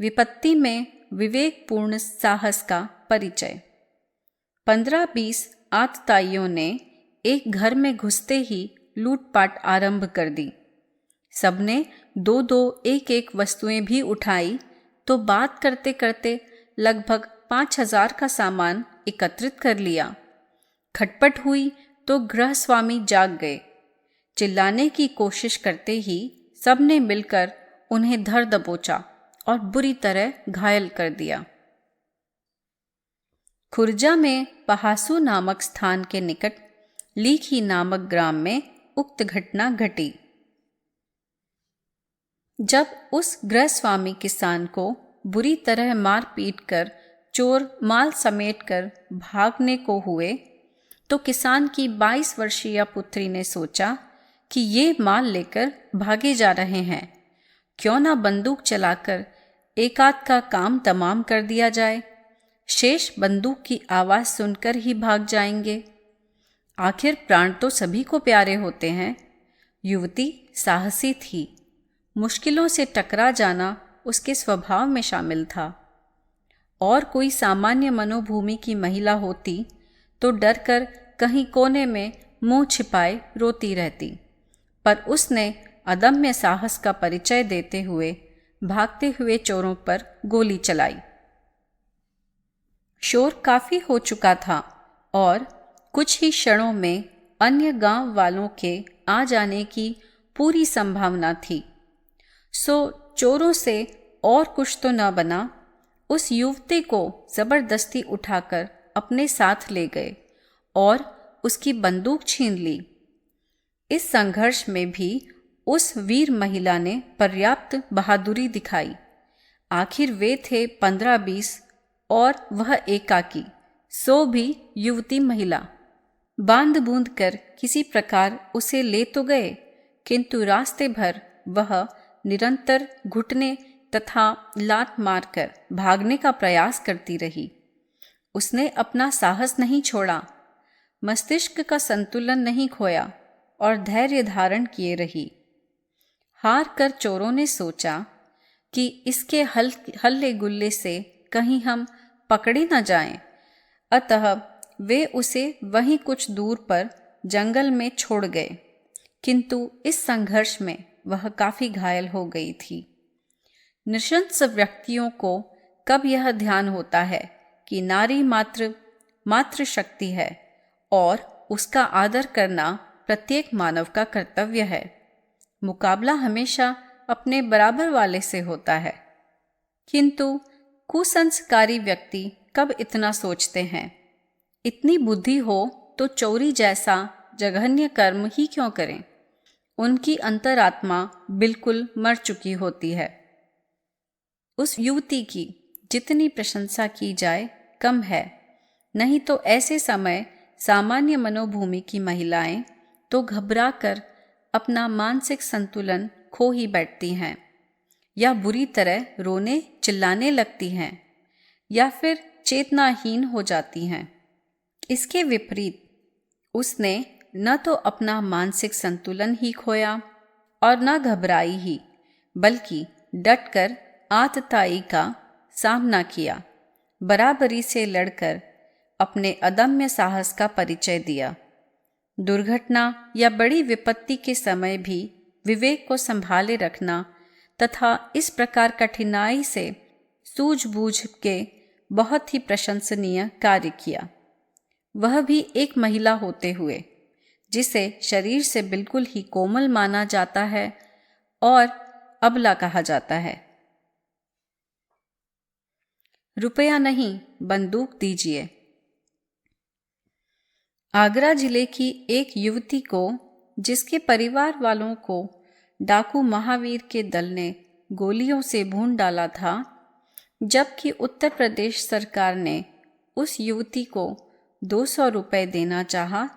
विपत्ति में विवेकपूर्ण साहस का परिचय। 15-20 आतताइयों ने एक घर में घुसते ही लूटपाट आरंभ कर दी। सबने 2-2 एक-एक वस्तुएं भी उठाई तो बात करते करते लगभग 5,000 का सामान एकत्रित कर लिया। खटपट हुई तो गृहस्वामी जाग गए। चिल्लाने की कोशिश करते ही सबने मिलकर उन्हें धर दबोचा और बुरी तरह घायल कर दिया। खुर्जा में पहासू नामक स्थान के निकट लीखी नामक ग्राम में उक्त घटना घटी। जब उस गृहस्वामी किसान को बुरी तरह मार पीट कर चोर माल समेट कर भागने को हुए तो किसान की 22 वर्षीय पुत्री ने सोचा कि ये माल लेकर भागे जा रहे हैं, क्यों ना बंदूक चलाकर एक आध का काम तमाम कर दिया जाए। शेष बंदूक की आवाज़ सुनकर ही भाग जाएंगे। आखिर प्राण तो सभी को प्यारे होते हैं। युवती साहसी थी। मुश्किलों से टकरा जाना उसके स्वभाव में शामिल था। और कोई सामान्य मनोभूमि की महिला होती तो डरकर कहीं कोने में मुंह छिपाए रोती रहती, पर उसने अदम्य साहस का परिचय देते हुए भागते हुए चोरों पर गोली चलाई। शोर काफी हो चुका था और कुछ ही क्षणों में अन्य गांव वालों के आ जाने की पूरी संभावना थी। सो चोरों से और कुछ तो न बना, उस युवती को जबरदस्ती उठाकर अपने साथ ले गए और उसकी बंदूक छीन ली। इस संघर्ष में भी उस वीर महिला ने पर्याप्त बहादुरी दिखाई। आखिर वे थे 15-20 और वह एकाकी, सो भी युवती महिला। बांध बूंद कर किसी प्रकार उसे ले तो गए, किंतु रास्ते भर वह निरंतर घुटने तथा लात मारकर भागने का प्रयास करती रही। उसने अपना साहस नहीं छोड़ा, मस्तिष्क का संतुलन नहीं खोया और धैर्य धारण किए रही। हार कर चोरों ने सोचा कि इसके हल्ले गुल्ले से कहीं हम पकड़े न जाएं, अतः वे उसे वहीं कुछ दूर पर जंगल में छोड़ गए। किंतु इस संघर्ष में वह काफी घायल हो गई थी। नृशंस व्यक्तियों को कब यह ध्यान होता है कि नारी मात्र शक्ति है और उसका आदर करना प्रत्येक मानव का कर्तव्य है। मुकाबला हमेशा अपने बराबर वाले से होता है। किंतु कुसंस्कारी व्यक्ति कब इतना सोचते हैं? इतनी बुद्धि हो तो चोरी जैसा जघन्य कर्म ही क्यों करें? उनकी अंतरात्मा बिल्कुल मर चुकी होती है। उस युवती की जितनी प्रशंसा की जाए कम है। नहीं तो ऐसे समय सामान्य मनोभूमि की महिलाएं तो घबरा कर अपना मानसिक संतुलन खो ही बैठती हैं, या बुरी तरह रोने चिल्लाने लगती हैं, या फिर चेतनाहीन हो जाती हैं। इसके विपरीत उसने न तो अपना मानसिक संतुलन ही खोया और न घबराई ही, बल्कि डटकर आतताई का सामना किया, बराबरी से लड़कर अपने अदम्य साहस का परिचय दिया। दुर्घटना या बड़ी विपत्ति के समय भी विवेक को संभाले रखना तथा इस प्रकार कठिनाई से सूझबूझ के बहुत ही प्रशंसनीय कार्य किया, वह भी एक महिला होते हुए, जिसे शरीर से बिल्कुल ही कोमल माना जाता है और अबला कहा जाता है। रुपया नहीं, बंदूक दीजिए। आगरा जिले की एक युवती को, जिसके परिवार वालों को डाकू महावीर के दल ने गोलियों से भून डाला था, जबकि उत्तर प्रदेश सरकार ने उस युवती को 200 रुपये देना चाहा,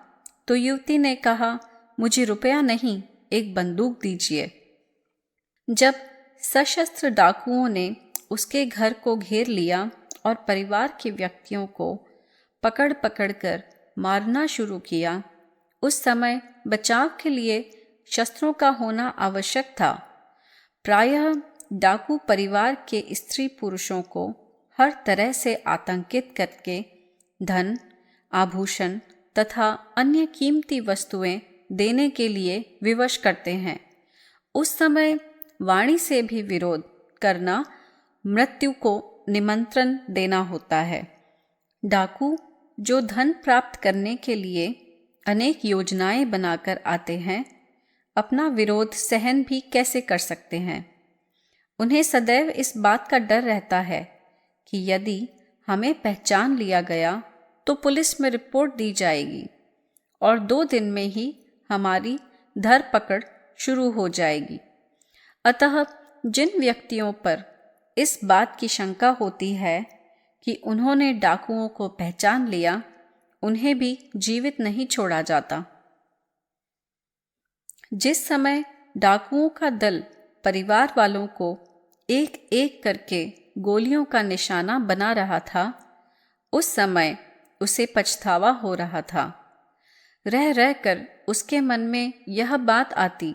तो युवती ने कहा, मुझे रुपया नहीं, एक बंदूक दीजिए। जब सशस्त्र डाकुओं ने उसके घर को घेर लिया और परिवार के व्यक्तियों को पकड़ कर मारना शुरू किया, उस समय बचाव के लिए शस्त्रों का होना आवश्यक था। प्रायः डाकू परिवार के स्त्री पुरुषों को हर तरह से आतंकित करके धन, आभूषण तथा अन्य कीमती वस्तुएं देने के लिए विवश करते हैं। उस समय वाणी से भी विरोध करना मृत्यु को निमंत्रण देना होता है। डाकू जो धन प्राप्त करने के लिए अनेक योजनाएं बनाकर आते हैं, अपना विरोध सहन भी कैसे कर सकते हैं? उन्हें सदैव इस बात का डर रहता है कि यदि हमें पहचान लिया गया तो पुलिस में रिपोर्ट दी जाएगी और 2 दिन में ही हमारी धरपकड़ शुरू हो जाएगी। अतः जिन व्यक्तियों पर इस बात की शंका होती है कि उन्होंने डाकुओं को पहचान लिया, उन्हें भी जीवित नहीं छोड़ा जाता। जिस समय डाकुओं का दल परिवार वालों को एक एक करके गोलियों का निशाना बना रहा था, उस समय उसे पछतावा हो रहा था। रह रहकर उसके मन में यह बात आती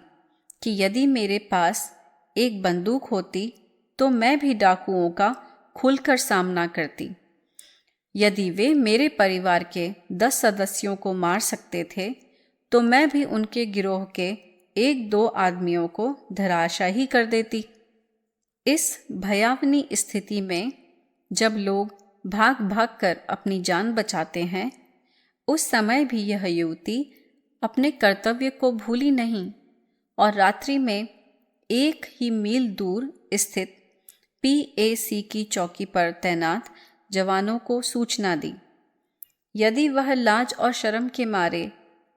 कि यदि मेरे पास एक बंदूक होती तो मैं भी डाकुओं का खुलकर सामना करती। यदि वे मेरे परिवार के 10 सदस्यों को मार सकते थे तो मैं भी उनके गिरोह के 1-2 आदमियों को धराशायी कर देती। इस भयावनी स्थिति में जब लोग भाग भाग कर अपनी जान बचाते हैं, उस समय भी यह युवती अपने कर्तव्य को भूली नहीं और रात्रि में 1 ही मील दूर स्थित PAC की चौकी पर तैनात जवानों को सूचना दी। यदि वह लाज और शर्म के मारे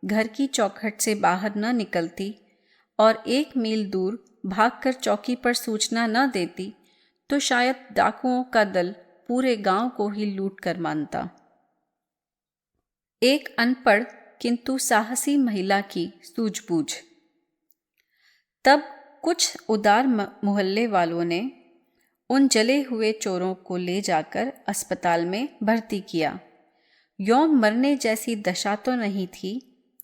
घर की चौखट से बाहर न निकलती और 1 मील दूर भागकर चौकी पर सूचना न देती तो शायद डाकुओं का दल पूरे गांव को ही लूट कर मानता। एक अनपढ़ किंतु साहसी महिला की सूझबूझ। तब कुछ उदार मोहल्ले वालों ने उन जले हुए चोरों को ले जाकर अस्पताल में भर्ती किया। यौन मरने जैसी दशा तो नहीं थी,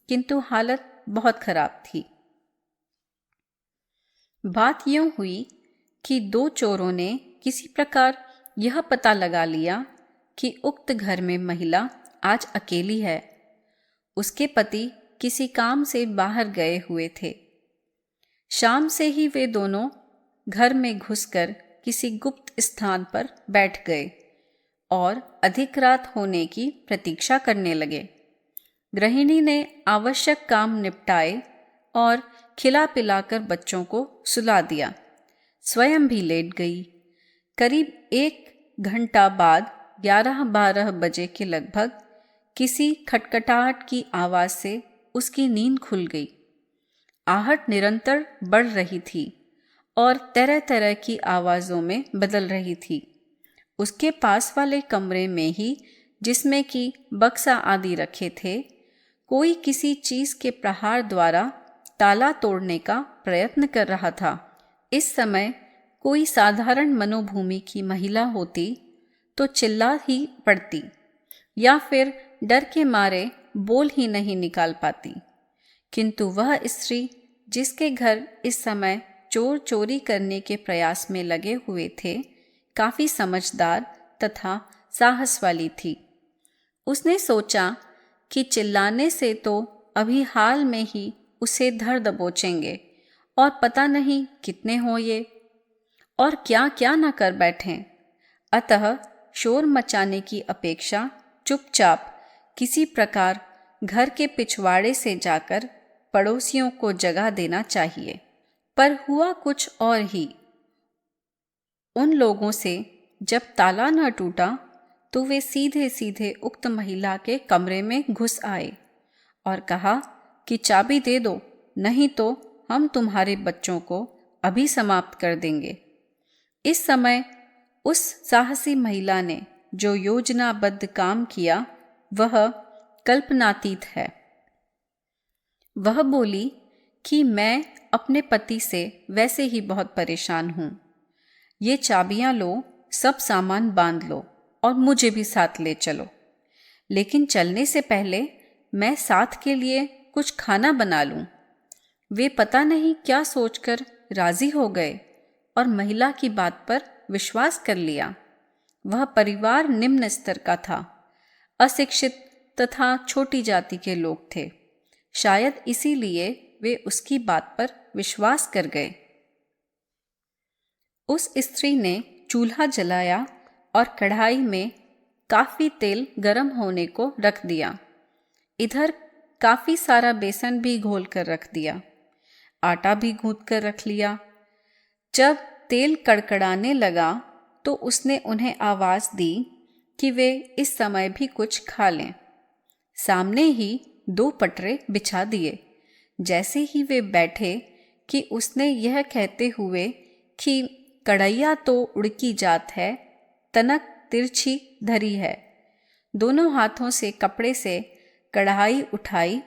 किंतु हालत बहुत खराब थी। बात यूं हुई कि 2 चोरों ने किसी प्रकार यह पता लगा लिया कि उक्त घर में महिला आज अकेली है। उसके पति किसी काम से बाहर गए हुए थे। शाम से ही वे दोनों घर में घुसकर किसी गुप्त स्थान पर बैठ गए और अधिक रात होने की प्रतीक्षा करने लगे। गृहिणी ने आवश्यक काम निपटाए और खिला पिलाकर बच्चों को सुला दिया। स्वयं भी लेट गई। करीब 1 घंटा बाद 11-12 बजे के लगभग किसी खटखटाहट की आवाज से उसकी नींद खुल गई। आहट निरंतर बढ़ रही थी और तरह तरह की आवाज़ों में बदल रही थी। उसके पास वाले कमरे में ही, जिसमें कि बक्सा आदि रखे थे, कोई किसी चीज़ के प्रहार द्वारा ताला तोड़ने का प्रयत्न कर रहा था। इस समय कोई साधारण मनोभूमि की महिला होती तो चिल्ला ही पड़ती या फिर डर के मारे बोल ही नहीं निकाल पाती, किंतु वह स्त्री जिसके घर इस समय चोर चोरी करने के प्रयास में लगे हुए थे, काफ़ी समझदार तथा साहस वाली थी। उसने सोचा कि चिल्लाने से तो अभी हाल में ही उसे धर दबोचेंगे और पता नहीं कितने हो ये और क्या क्या न कर बैठें। अतः शोर मचाने की अपेक्षा चुपचाप किसी प्रकार घर के पिछवाड़े से जाकर पड़ोसियों को जगा देना चाहिए। पर हुआ कुछ और ही। उन लोगों से जब ताला न टूटा तो वे सीधे सीधे उक्त महिला के कमरे में घुस आए और कहा कि चाबी दे दो, नहीं तो हम तुम्हारे बच्चों को अभी समाप्त कर देंगे। इस समय उस साहसी महिला ने जो योजनाबद्ध काम किया वह कल्पनातीत है। वह बोली कि मैं अपने पति से वैसे ही बहुत परेशान हूँ। ये चाबियाँ लो, सब सामान बांध लो और मुझे भी साथ ले चलो। लेकिन चलने से पहले मैं साथ के लिए कुछ खाना बना लूँ। वे पता नहीं क्या सोचकर राजी हो गए और महिला की बात पर विश्वास कर लिया। वह परिवार निम्न स्तर का था, अशिक्षित तथा छोटी जाति के लोग थे। शायद इसीलिए वे उसकी बात पर विश्वास कर गए। उस स्त्री ने चूल्हा जलाया और कढ़ाई में काफी तेल गर्म होने को रख दिया। इधर काफी सारा बेसन भी घोल कर रख दिया, आटा भी गूंथ कर रख लिया। जब तेल कड़कड़ाने लगा तो उसने उन्हें आवाज दी कि वे इस समय भी कुछ खा लें। सामने ही 2 पटरे बिछा दिए। जैसे ही वे बैठे कि उसने यह कहते हुए कि कढ़ैया तो उड़की जात है, तनक तिरछी धरी है, दोनों हाथों से कपड़े से कढ़ाई उठाई,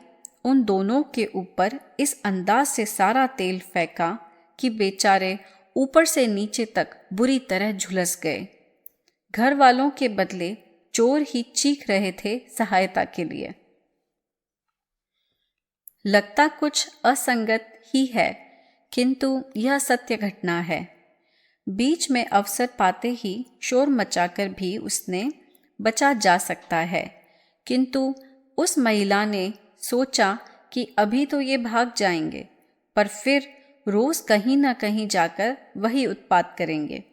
उन दोनों के ऊपर इस अंदाज से सारा तेल फेंका कि बेचारे ऊपर से नीचे तक बुरी तरह झुलस गए। घर वालों के बदले चोर ही चीख रहे थे सहायता के लिए। लगता कुछ असंगत ही है, किंतु यह सत्य घटना है। बीच में अवसर पाते ही शोर मचाकर भी उसने बचा जा सकता है, किंतु उस महिला ने सोचा कि अभी तो ये भाग जाएंगे, पर फिर रोज कहीं ना कहीं जाकर वही उत्पात करेंगे।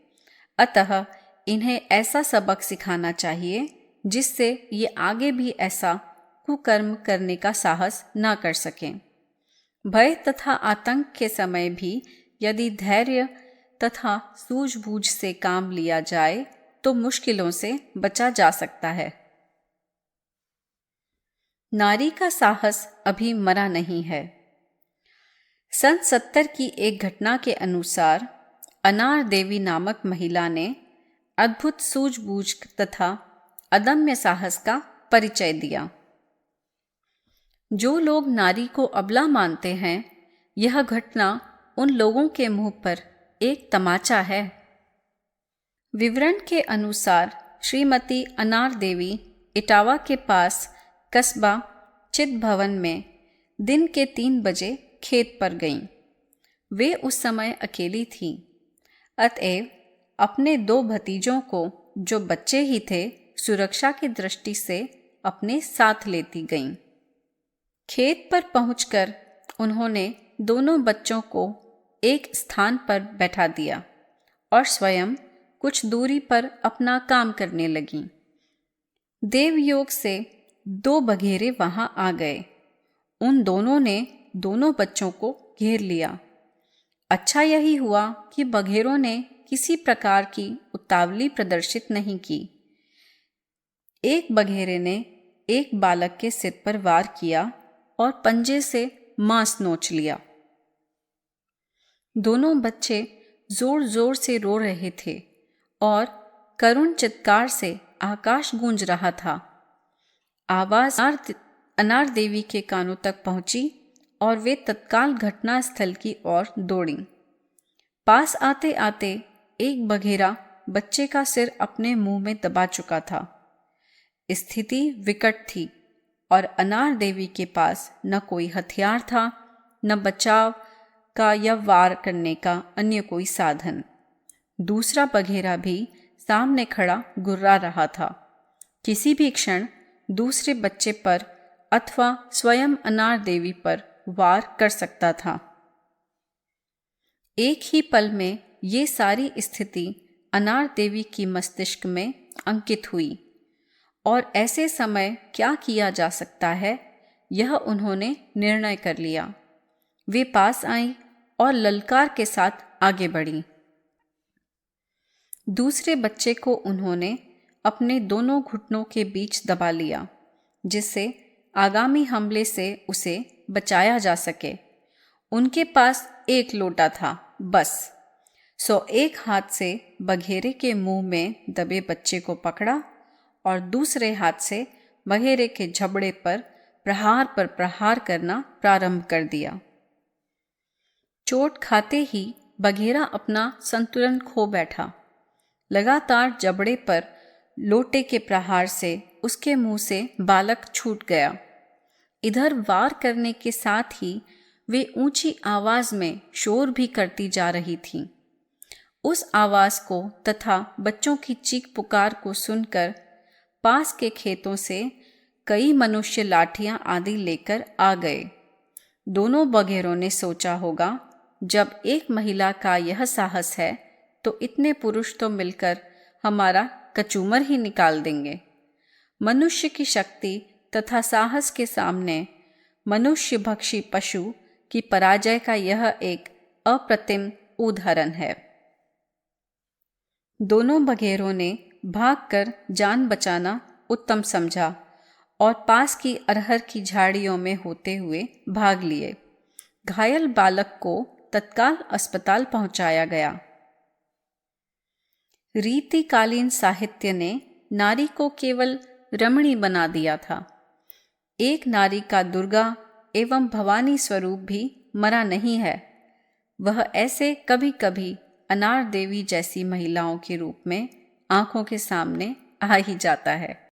अतः इन्हें ऐसा सबक सिखाना चाहिए जिससे ये आगे भी ऐसा कुकर्म करने का साहस न कर सकें। भय तथा आतंक के समय भी यदि धैर्य तथा सूझबूझ से काम लिया जाए तो मुश्किलों से बचा जा सकता है। नारी का साहस अभी मरा नहीं है। सन 70 की एक घटना के अनुसार अनार देवी नामक महिला ने अद्भुत सूझबूझ तथा अदम्य साहस का परिचय दिया। जो लोग नारी को अबला मानते हैं, यह घटना उन लोगों के मुंह पर एक तमाचा है। विवरण के अनुसार श्रीमती अनार देवी इटावा के पास कस्बा चितभवन में दिन के 3 बजे खेत पर गईं। वे उस समय अकेली थीं, अतएव अपने 2 भतीजों को, जो बच्चे ही थे, सुरक्षा की दृष्टि से अपने साथ लेती गईं। खेत पर पहुंचकर उन्होंने दोनों बच्चों को एक स्थान पर बैठा दिया और स्वयं कुछ दूरी पर अपना काम करने लगीं। देवयोग से 2 बघेरे वहां आ गए। उन दोनों ने दोनों बच्चों को घेर लिया। अच्छा यही हुआ कि बघेरों ने किसी प्रकार की उतावली प्रदर्शित नहीं की। एक बघेरे ने एक बालक के सिर पर वार किया और पंजे से मांस नोच लिया। दोनों बच्चे जोर जोर से रो रहे थे और करुण चित्कार से आकाश गूंज रहा था। आवाज अनार देवी के कानों तक पहुंची और वे तत्काल घटना स्थल की ओर दौड़ीं। पास आते आते एक बघेरा बच्चे का सिर अपने मुंह में दबा चुका था। स्थिति विकट थी और अनार देवी के पास न कोई हथियार था, न बचाव का या वार करने का अन्य कोई साधन। दूसरा बघेरा भी सामने खड़ा गुर्रा रहा था। किसी भी क्षण दूसरे बच्चे पर अथवा स्वयं अनार देवी पर वार कर सकता था। एक ही पल में ये सारी स्थिति अनार देवी की मस्तिष्क में अंकित हुई और ऐसे समय क्या किया जा सकता है, यह उन्होंने निर्णय कर लिया। वे पास आईं और ललकार के साथ आगे बढ़ीं। दूसरे बच्चे को उन्होंने अपने दोनों घुटनों के बीच दबा लिया, जिससे आगामी हमले से उसे बचाया जा सके। उनके पास एक लोटा था, बस। सो एक हाथ से बघेरे के मुंह में दबे बच्चे को पकड़ा और दूसरे हाथ से बघेरे के जबड़े पर प्रहार करना प्रारंभ कर दिया। चोट खाते ही बघेरा अपना संतुलन खो बैठा। लगातार जबड़े पर लोटे के प्रहार से उसके मुंह से बालक छूट गया। इधर वार करने के साथ ही वे ऊंची आवाज में शोर भी करती जा रही थीं। उस आवाज को तथा बच्चों की चीख पुकार को सुनकर पास के खेतों से कई मनुष्य लाठियां आदि लेकर आ गए। दोनों बघेरों ने सोचा होगा, जब एक महिला का यह साहस है तो इतने पुरुष तो मिलकर हमारा कचूमर ही निकाल देंगे। मनुष्य की शक्ति तथा साहस के सामने मनुष्य भक्षी पशु की पराजय का यह एक अप्रतिम उदाहरण है। दोनों बघेरों ने भागकर जान बचाना उत्तम समझा और पास की अरहर की झाड़ियों में होते हुए भाग लिए। घायल बालक को तत्काल अस्पताल पहुंचाया गया। रीतिकालीन साहित्य ने नारी को केवल रमणी बना दिया था। एक नारी का दुर्गा एवं भवानी स्वरूप भी मरा नहीं है। वह ऐसे कभी कभी अनार देवी जैसी महिलाओं के रूप में आंखों के सामने आ ही जाता है।